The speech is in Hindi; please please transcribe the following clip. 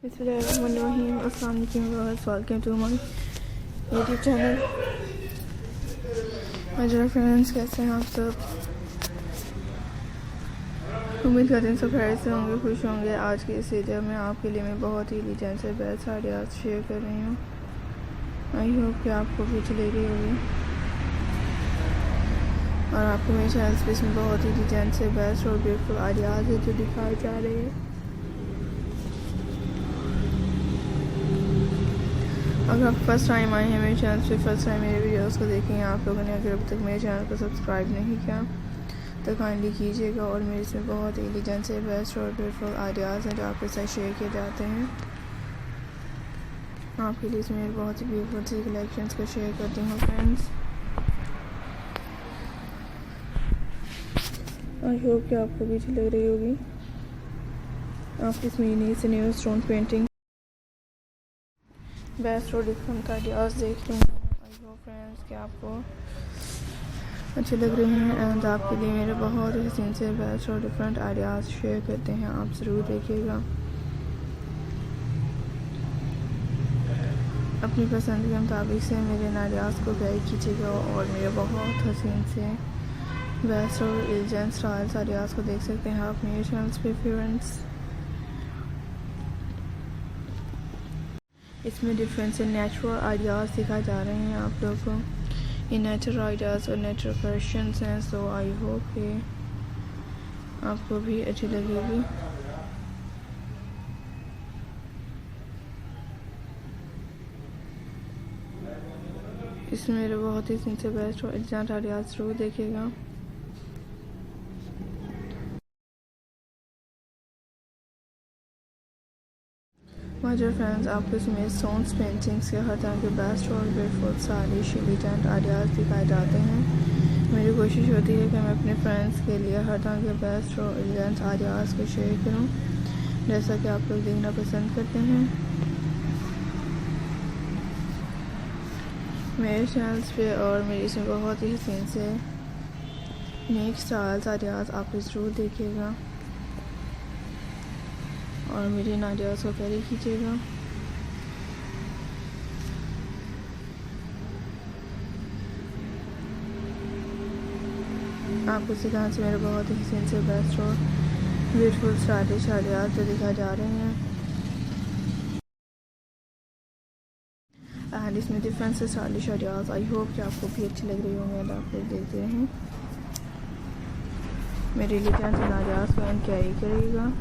बिस्मिल्लाहिर्रहमानिर्रहीम। अस्सलाम वालेकुम viewers, welcome to my YouTube channel. मेरे फ्रेंड्स, कैसे हैं आप सब? उम्मीद करते हैं सब खैर से होंगे, खुश होंगे। आज के इस वीडियो में आपके लिए मैं बहुत ही डिजाइन से बेस्ट आइडियाज शेयर कर रही हूँ। आई होप कि आपको भी अच्छी लगी होगी और आपको मेरे चैनल पे इसमें बहुत ही डिजाइन से बेस्ट और ब्यूटीफुल आइडियाज है जो दिखाए जा रहे हैं। अगर आप फर्स्ट टाइम आए हैं मेरे चैनल पे, फर्स्ट टाइम मेरे वीडियोस को देखें, आप लोगों ने अगर अभी तक मेरे चैनल को सब्सक्राइब नहीं किया तो काइंडली कीजिएगा। और मेरे इसमें बहुत ही डिजाइन से बेस्ट और ब्यूटीफुल आइडियाज़ हैं जो आपके साथ शेयर किए जाते हैं। आपके लिए इसमें बहुत ही ब्यूटीफुल सी कलेक्शंस को शेयर करती हूँ फ्रेंड्स। आई होप कि आपको भी अच्छी लग रही होगी। आप इसमें नई से न्यू स्टोन पेंटिंग बेस्ट और डिफरेंट आइडियाज़ देख रहे हैं। आई होप फ्रेंड्स कि आपको अच्छे लग रहे हैं एंड आपके लिए मेरे बहुत ही हसीन से बेस्ट और डिफरेंट आइडियाज़ शेयर करते हैं। आप ज़रूर देखिएगा, अपनी पसंद के मुताबिक से मेरे आइडियाज़ को गाइड कीजिएगा और मेरे बहुत हसीन से बेस्ट और एलिगेंट स्टाइल्स आइडियाज़ को देख सकते हैं आप मेरे चैनल्स पे फ्रेंड्स। इसमें डिफरेंट से नेचुरल आइडियाज़ दिखाए जा रहे हैं आप लोगों को। ये नेचुरल आइडियाज़ और नेचुरल क्वेश्चंस हैं, सो आई होप कि आपको भी अच्छी लगेगी। इसमें मेरे बहुत ही सिंपल बेस्ट और एलिगेंट आइडियाज़ जरूर देखिएगा। माय डियर फ्रेंड्स, आपको इसमें स्टोन्स पेंटिंग्स के हर तरह के बेस्ट और ब्यूटीफुल स्टाइलिश एलिगेंट आइडियाज़ दिखाए जाते हैं। मेरी कोशिश होती है कि मैं अपने फ्रेंड्स के लिए हर तरह के बेस्ट और एलिगेंट आइडियाज़ को शेयर करूं, जैसा कि आप लोग देखना पसंद करते हैं। मेरे चैनल्स पे और मेरी इसमें बहुत ही हसीन से यूनिक स्टाइल्स आइडियाज़ आप ज़रूर देखिएगा और मेरे इन आइडियाज़ को कैरी कीजिएगा। आपको सिखाने से मेरे बहुत ही हसीन से बेस्ट और ब्यूटीफुल स्टाइलिश आइडियाज़ जो दिखाए जा रहे हैं एंड इसमें डिफरेंट से स्टाइलिश आइडियाज़। आई होप कि आपको भी अच्छी लग रही होंगे एंड आप लोग देखते रहें। मेरे लिए आइडियाज़ को एंड कैरी करिएगा।